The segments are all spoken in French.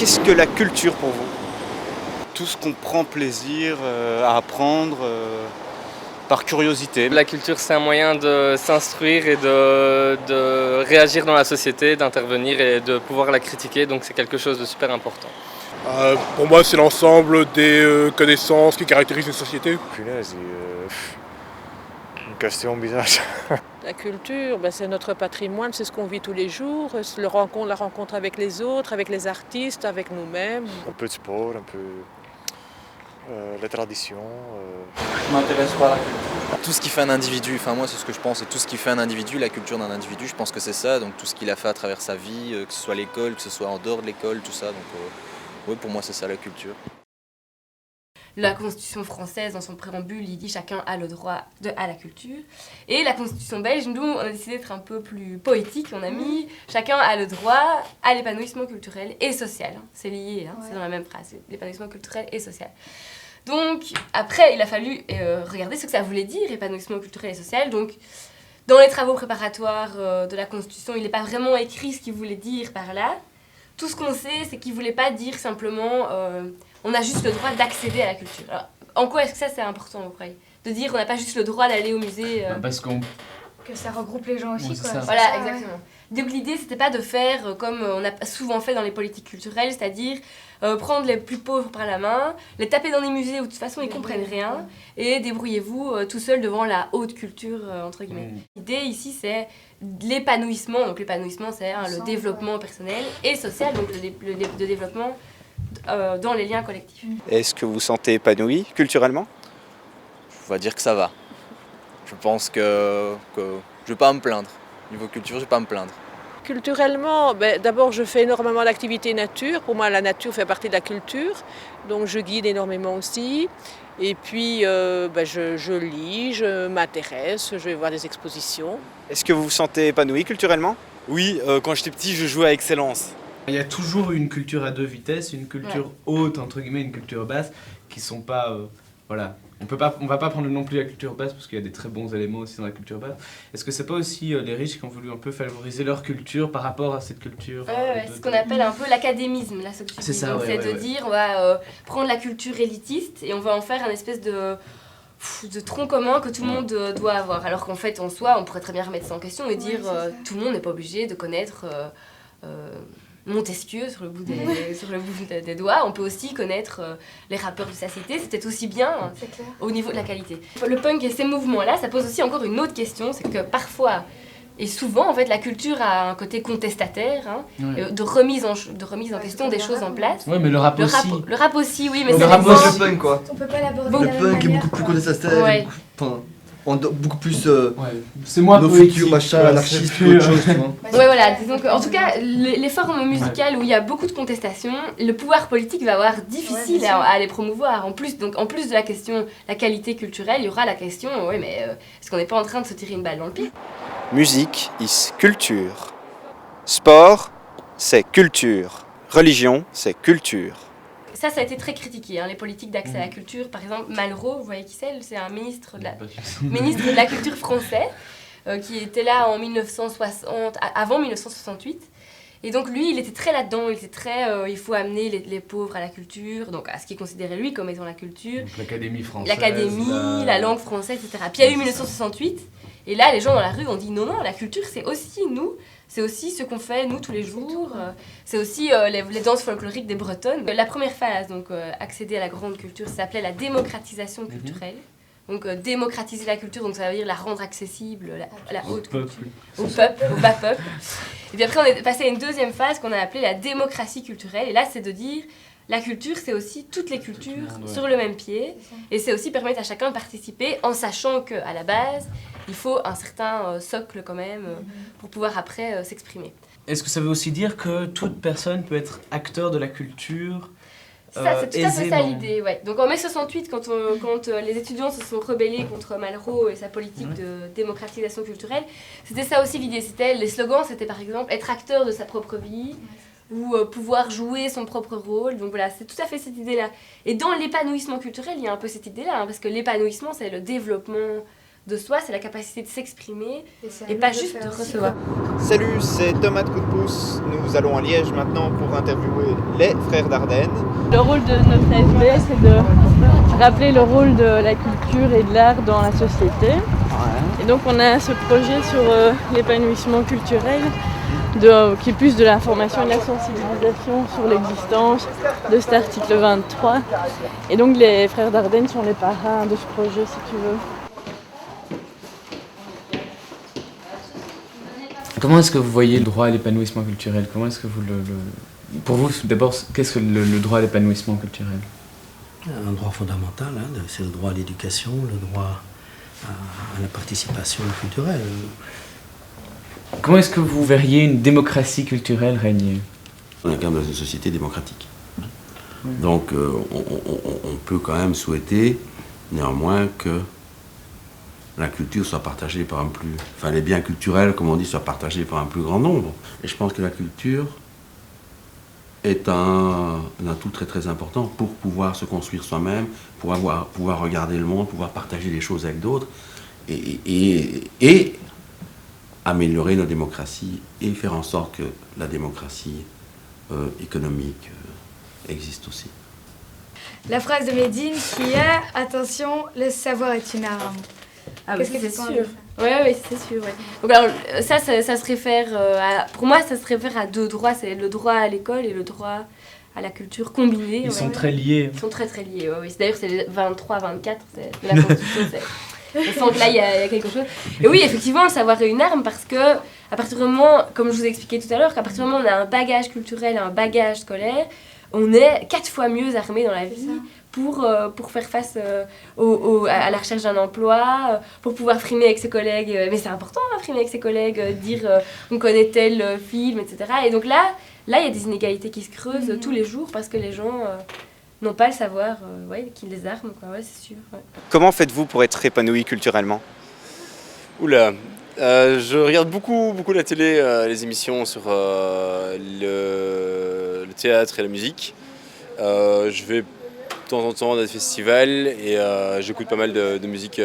Qu'est-ce que la culture pour vous? Tout ce qu'on prend plaisir à apprendre par curiosité. La culture, c'est un moyen de s'instruire et de réagir dans la société, d'intervenir et de pouvoir la critiquer, donc c'est quelque chose de super important. Pour moi, c'est l'ensemble des connaissances qui caractérisent une société. Punaise, une question bizarre. La culture, c'est notre patrimoine, c'est ce qu'on vit tous les jours, la rencontre avec les autres, avec les artistes, avec nous-mêmes. Un peu de sport, un peu la tradition. Je m'intéresse pas à la culture. Tout ce qui fait un individu, moi c'est ce que je pense, et tout ce qui fait un individu, la culture d'un individu, je pense que c'est ça, donc tout ce qu'il a fait à travers sa vie, que ce soit l'école, que ce soit en dehors de l'école, tout ça, donc pour moi c'est ça la culture. La Constitution française, dans son préambule, il dit « chacun a le droit à la culture ». Et la Constitution belge, nous, on a décidé d'être un peu plus poétique. On a mis « chacun a le droit à l'épanouissement culturel et social ». C'est lié, c'est dans la même phrase, l'épanouissement culturel et social. Donc, après, il a fallu regarder ce que ça voulait dire, épanouissement culturel et social. Donc, dans les travaux préparatoires de la Constitution, il n'est pas vraiment écrit ce qu'il voulait dire par là. Tout ce qu'on sait, c'est qu'il ne voulait pas dire simplement on a juste le droit d'accéder à la culture. Alors, en quoi est-ce que ça c'est important, vous croyez? De dire on n'a pas juste le droit d'aller au musée Parce que ça regroupe les gens aussi, oui, quoi. Voilà, ça, exactement. Donc l'idée, c'était pas de faire comme on a souvent fait dans les politiques culturelles, c'est-à-dire prendre les plus pauvres par la main, les taper dans des musées où de toute façon ils comprennent rien, et débrouillez-vous tout seul devant la haute culture, entre guillemets. L'idée ici, c'est l'épanouissement. Donc l'épanouissement, c'est le développement personnel et social, donc le développement dans les liens collectifs. Est-ce que vous vous sentez épanoui culturellement? Je vais dire que ça va. Je pense que je vais pas me plaindre. Niveau culture, je vais pas me plaindre. Culturellement, d'abord je fais énormément d'activités nature. Pour moi, la nature fait partie de la culture, donc je guide énormément aussi. Et puis je lis, je m'intéresse, je vais voir des expositions. Est-ce que vous vous sentez épanoui culturellement? Oui, quand j'étais petit, je jouais à Excellence. il y a toujours une culture à deux vitesses, une culture haute, entre guillemets, une culture basse, qui sont pas... voilà. On va pas prendre non plus la culture basse, parce qu'il y a des très bons éléments aussi dans la culture basse. Est-ce que c'est pas aussi les riches qui ont voulu un peu favoriser leur culture par rapport à cette culture ce qu'on appelle un peu l'académisme, là, c'est ça, c'est de dire, on va prendre la culture élitiste et on va en faire un espèce de tronc commun que tout le monde doit avoir. Alors qu'en fait, en soi, on pourrait très bien remettre ça en question et dire tout le monde n'est pas obligé de connaître Montesquieu sur le bout des doigts. On peut aussi connaître les rappeurs de sa cité, c'est peut-être aussi bien au niveau de la qualité. Le punk et ces mouvements-là, ça pose aussi encore une autre question, c'est que parfois, et souvent, en fait, la culture a un côté contestataire, de remise en question des choses en place. Ouais, mais le rap aussi. Le rap aussi, oui, mais le c'est rap aussi. aussi. Le punk, quoi. On peut pas l'aborder Le punk est beaucoup plus contestataire, beaucoup plus c'est moins nos futurs machins, anarchistes que autre chose, tu vois. Ouais, voilà, disons que, en tout cas, les formes musicales où il y a beaucoup de contestations, le pouvoir politique va avoir difficile à les promouvoir. En plus de la question, la qualité culturelle, il y aura la question, est-ce qu'on n'est pas en train de se tirer une balle dans le pied? Musique is culture. Sport, c'est culture. Religion, c'est culture. Ça a été très critiqué, les politiques d'accès à la culture. Par exemple, Malraux, vous voyez qui c'est un ministre de la culture français qui était là en 1960, avant 1968. Et donc lui, il était très là-dedans, il était très il faut amener les pauvres à la culture, donc à ce qu'il considérait lui comme étant la culture. Donc l'Académie française. La langue française, etc. Puis il y a eu 1968, et là, les gens dans la rue ont dit non, la culture, c'est aussi nous. C'est aussi ce qu'on fait, nous, tous les jours. C'est aussi les danses folkloriques des Bretonnes. La première phase, donc accéder à la grande culture, ça s'appelait la démocratisation culturelle. Donc démocratiser la culture, donc ça veut dire la rendre accessible, la haute culture, au peuple, au bas peuple. Et puis après, on est passé à une deuxième phase qu'on a appelée la démocratie culturelle. Et là, c'est de dire la culture, c'est aussi toutes les cultures sur le même pied. Et c'est aussi permettre à chacun de participer en sachant qu'à la base, il faut un certain socle quand même pour pouvoir après s'exprimer. Est-ce que ça veut aussi dire que toute personne peut être acteur de la culture ça, c'est tout à fait ça l'idée, ouais. Donc en mai 68, quand les étudiants se sont rebellés contre Malraux et sa politique de démocratisation culturelle, c'était ça aussi l'idée. Les slogans, c'était par exemple être acteur de sa propre vie, ou pouvoir jouer son propre rôle. Donc voilà, c'est tout à fait cette idée-là. Et dans l'épanouissement culturel, il y a un peu cette idée-là, parce que l'épanouissement, c'est le développement de soi, c'est la capacité de s'exprimer et pas juste de recevoir. Salut, c'est Thomas de Coup de Pouce. Nous allons à Liège maintenant pour interviewer les frères Dardenne. Le rôle de notre AFB, c'est de rappeler le rôle de la culture et de l'art dans la société. Et donc on a ce projet sur l'épanouissement culturel, qui est plus de l'information et de la sensibilisation sur l'existence de cet article 23. Et donc les frères Dardenne sont les parrains de ce projet, si tu veux. Comment est-ce que vous voyez le droit à l'épanouissement culturel? Comment est-ce que vous Pour vous, d'abord, qu'est-ce que le droit à l'épanouissement culturel? Un droit fondamental, c'est le droit à l'éducation, le droit à la participation culturelle. Comment est-ce que vous verriez une démocratie culturelle régner? On est quand même dans une société démocratique. Donc on peut quand même souhaiter néanmoins que la culture soit partagée par les biens culturels, comme on dit, soient partagés par un plus grand nombre. Et je pense que la culture est un atout très très important pour pouvoir se construire soi-même, pour pouvoir regarder le monde, pouvoir partager les choses avec d'autres et améliorer nos démocraties et faire en sorte que la démocratie économique existe aussi. La phrase de Médine qui est « Attention, le savoir est une arme ». Ah oui, c'est sûr. Oui, c'est sûr. Ouais. Donc alors, ça se réfère pour moi, ça se réfère à deux droits. C'est le droit à l'école et le droit à la culture combinés. Ils sont très liés. Ils sont très très liés, oui. D'ailleurs, c'est les 23, 24 de la Constitution. On sent que là, il y a quelque chose. Et oui, effectivement, le savoir est une arme parce que, à partir du moment, comme je vous ai expliqué tout à l'heure, qu'à partir du moment où on a un bagage culturel, un bagage scolaire, on est 4 fois mieux armé dans la vie pour faire face à la recherche d'un emploi, pour pouvoir frimer avec ses collègues. Mais c'est important, frimer avec ses collègues, dire on connaît tel film, etc. Et donc là, il y a des inégalités qui se creusent tous les jours parce que les gens n'ont pas le savoir qui les arme, quoi. Ouais, c'est sûr. Ouais. Comment faites-vous pour être épanoui culturellement? Oula, je regarde beaucoup la télé, les émissions sur le théâtre et la musique. Je vais de temps en temps dans des festivals et j'écoute pas mal de musique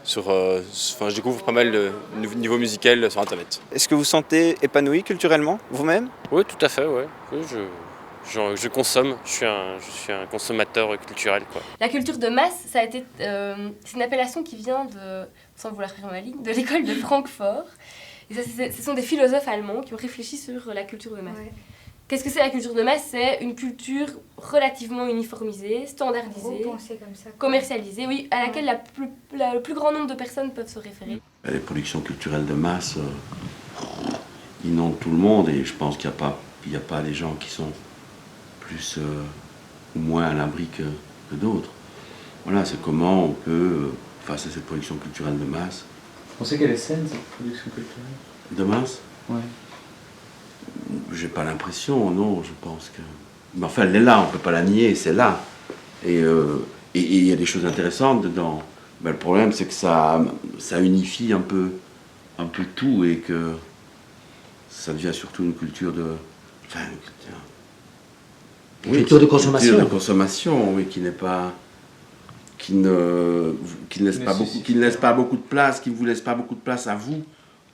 je découvre pas mal de niveau musical sur internet. Est-ce que vous sentez épanoui culturellement, vous-même? Oui, tout à fait, ouais. Oui, je consomme, je suis un consommateur culturel, quoi. La culture de masse, ça a été, c'est une appellation qui vient sans vouloir faire ma ligne, de l'école de Francfort. Et ça, ce sont des philosophes allemands qui ont réfléchi sur la culture de masse. Ouais. Qu'est-ce que c'est la culture de masse? C'est une culture relativement uniformisée, standardisée, comme ça, commercialisée, oui, à laquelle le plus grand nombre de personnes peuvent se référer. Les productions culturelles de masse inondent tout le monde et je pense qu'il n'y a pas des gens qui sont plus ou moins à l'abri que d'autres. Voilà, c'est comment on peut, face à cette production culturelle de masse... Vous pensez qu'elle est saine, cette production culturelle? De masse? Ouais. J'ai pas l'impression, non, je pense que... Mais enfin, elle est là, on peut pas la nier, c'est là. Et il y a des choses intéressantes dedans. Ben, le problème, c'est que ça unifie un peu tout et que ça devient surtout une culture de... Enfin, culture de consommation. Culture de consommation, oui, qui ne laisse pas beaucoup de place, qui ne vous laisse pas beaucoup de place à vous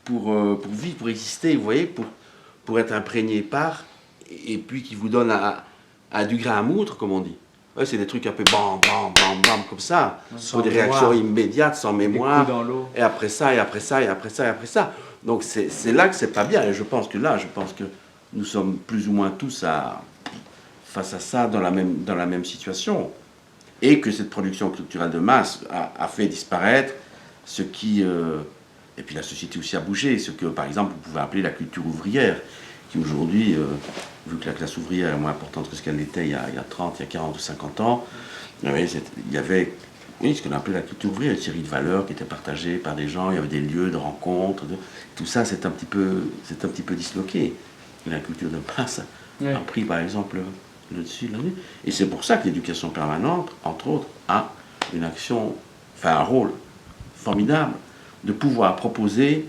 pour vivre, pour exister, vous voyez, pour être imprégné par, et puis qui vous donne à du grain à moudre, comme on dit. Ouais, c'est des trucs un peu bam, bam, bam, bam, comme ça, pour des réactions immédiates, sans mémoire, et après ça, et après ça, et après ça, et après ça. Donc c'est là que c'est pas bien, et je pense que nous sommes plus ou moins tous face à ça dans la même situation, et que cette production culturelle de masse a fait disparaître ce qui... et puis la société aussi a bougé, ce que par exemple vous pouvez appeler la culture ouvrière, qui aujourd'hui, vu que la classe ouvrière est moins importante que ce qu'elle était il y a 30, il y a 40 ou 50 ans, il y avait ce qu'on appelait la culture ouvrière, une série de valeurs qui étaient partagées par des gens, il y avait des lieux de rencontre, tout ça c'est un petit peu disloqué. Et la culture de masse a pris par exemple le dessus de la nuit. Et c'est pour ça que l'éducation permanente, entre autres, a un rôle formidable de pouvoir proposer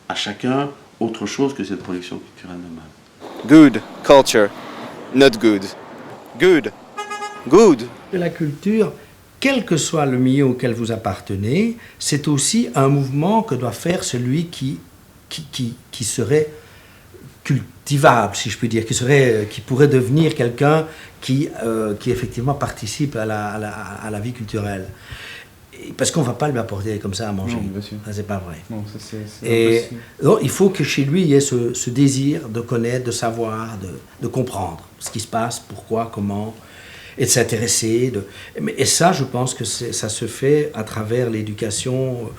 à chacun autre chose que cette production culturelle de masse. Good culture, not good. Good. Good. La culture, quel que soit le milieu auquel vous appartenez, c'est aussi un mouvement que doit faire celui qui serait cultivable, si je puis dire, qui pourrait devenir quelqu'un qui effectivement participe à la vie culturelle. Parce qu'on ne va pas lui apporter comme ça à manger. Non, ça c'est pas vrai. Non, ça, c'est et impossible. donc, il faut que chez lui il y ait ce désir de connaître, de savoir, de comprendre ce qui se passe, pourquoi, comment, et de s'intéresser. Et ça, je pense que ça se fait à travers l'éducation,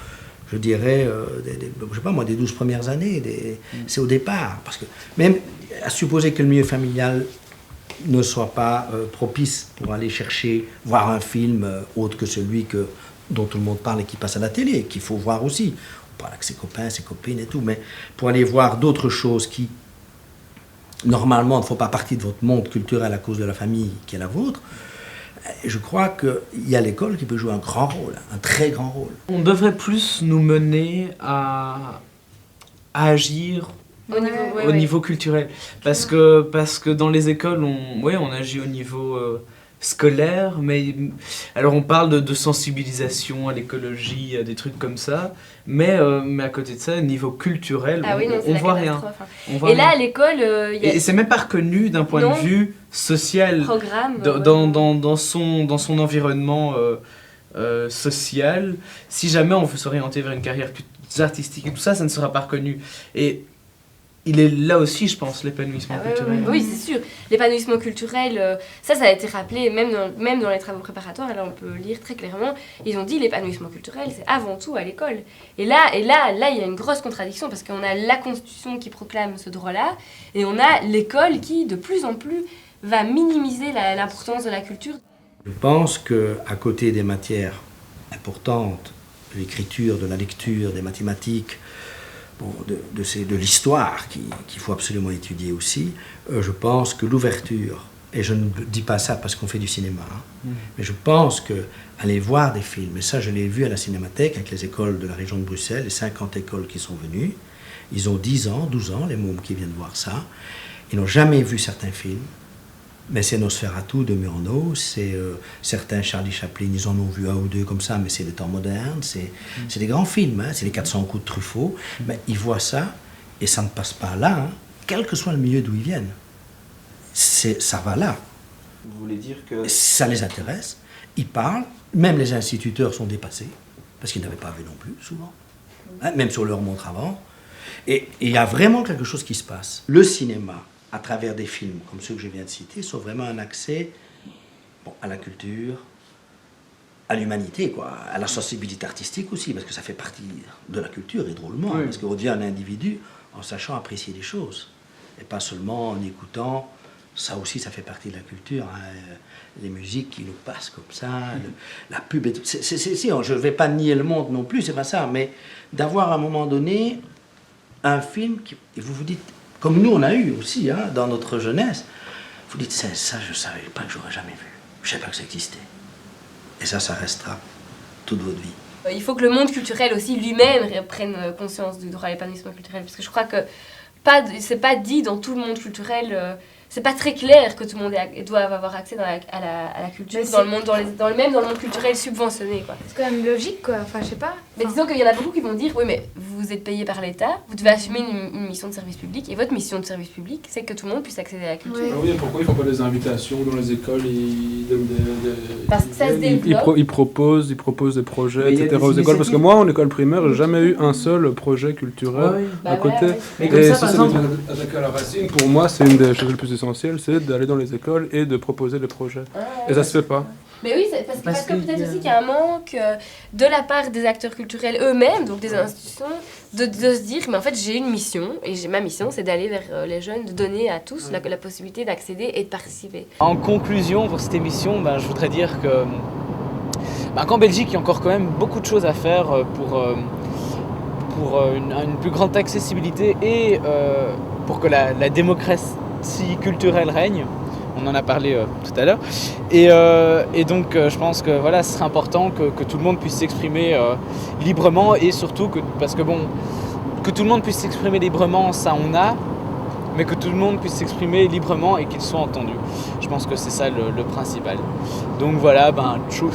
je dirais, je sais pas moi, des 12 premières années. C'est au départ. Parce que même à supposer que le milieu familial ne soit pas propice pour aller chercher, voir un film autre que celui dont tout le monde parle et qui passe à la télé, qu'il faut voir aussi. On parle avec ses copains, ses copines et tout, mais pour aller voir d'autres choses qui, normalement, ne font pas partie de votre monde culturel à cause de la famille qui est la vôtre, je crois qu'il y a l'école qui peut jouer un grand rôle, un très grand rôle. On devrait plus nous mener à agir au niveau culturel. Parce que dans les écoles, on agit au niveau scolaire, mais alors on parle de sensibilisation à l'écologie, à des trucs comme ça, mais à côté de ça, au niveau culturel, on voit rien. Et là, à l'école, et c'est même pas reconnu d'un point de vue social, dans son environnement social. Si jamais on veut s'orienter vers une carrière plus artistique et tout ça, ça ne sera pas reconnu. Et il est là aussi, je pense, l'épanouissement culturel. Oui, c'est sûr. L'épanouissement culturel, ça a été rappelé, même dans les travaux préparatoires, là on peut lire très clairement, ils ont dit l'épanouissement culturel, c'est avant tout à l'école. Et là, il y a une grosse contradiction, parce qu'on a la Constitution qui proclame ce droit-là, et on a l'école qui, de plus en plus, va minimiser l'importance de la culture. Je pense qu'à côté des matières importantes, de l'écriture, de la lecture, des mathématiques, de l'histoire qu'il faut absolument étudier aussi, je pense que l'ouverture, et je ne dis pas ça parce qu'on fait du cinéma, mais je pense qu'aller voir des films, et ça je l'ai vu à la Cinémathèque avec les écoles de la région de Bruxelles, les 50 écoles qui sont venues, ils ont 10 ans, 12 ans, les mômes qui viennent voir ça, ils n'ont jamais vu certains films, mais c'est Nosferatu de Murnau, c'est certains Charlie Chaplin, ils en ont vu un ou deux comme ça, mais c'est des temps modernes, c'est des grands films, c'est les 400 coups de Truffaut, mais ils voient ça, et ça ne passe pas là, quel que soit le milieu d'où ils viennent. Ça va là. Vous voulez dire que... Ça les intéresse, ils parlent, même les instituteurs sont dépassés, parce qu'ils n'avaient pas vu non plus, souvent, même sur leur montre avant, et il y a vraiment quelque chose qui se passe. Le cinéma, à travers des films comme ceux que je viens de citer, sont vraiment un accès à la culture, à l'humanité, à la sensibilité artistique aussi, parce que ça fait partie de la culture, et drôlement, parce qu'on devient un individu en sachant apprécier les choses, et pas seulement en écoutant. Ça aussi, ça fait partie de la culture, les musiques qui nous passent comme ça, la pub et tout. Je ne vais pas nier le monde non plus, c'est pas ça, mais d'avoir à un moment donné un film et vous vous dites, comme nous on a eu aussi dans notre jeunesse, vous dites ça je ne savais pas, que j'aurais jamais vu, je ne savais pas que ça existait. Et ça restera toute votre vie. Il faut que le monde culturel aussi lui-même prenne conscience du droit à l'épanouissement culturel, parce que je crois que c'est pas dit dans tout le monde culturel, c'est pas très clair que tout le monde doit avoir accès à la culture, même dans le monde culturel subventionné. C'est quand même logique, enfin je sais pas. Mais disons qu'il y en a beaucoup qui vont dire, oui mais vous êtes payé par l'État, vous devez assumer une mission de service public, et votre mission de service public, c'est que tout le monde puisse accéder à la culture. Oui, pourquoi ils font pas des invitations dans les écoles, ils donnent parce que ça se développe. Ils proposent des projets, etc. aux écoles, parce que moi en école primaire, j'ai jamais eu un seul projet culturel à côté. Mais comme ça, par exemple, attaquer à la racine, pour moi c'est une des choses les plus essentielles, c'est d'aller dans les écoles et de proposer des projets. Et ça se fait pas. Mais oui, parce que peut-être aussi qu'il y a un manque de la part des acteurs culturels eux-mêmes, donc des institutions, de se dire, mais en fait j'ai une mission, et ma mission c'est d'aller vers les jeunes, de donner à tous la possibilité d'accéder et de participer. En conclusion pour cette émission, je voudrais dire que qu'en Belgique il y a encore quand même beaucoup de choses à faire pour une plus grande accessibilité et pour que la démocratie culturelle règne. On en a parlé tout à l'heure. Et donc je pense que ce serait important que tout le monde puisse s'exprimer librement, et surtout que tout le monde puisse s'exprimer librement, ça on a, mais que tout le monde puisse s'exprimer librement et qu'il soit entendu. Je pense que c'est ça le principal. Donc voilà, tchuss.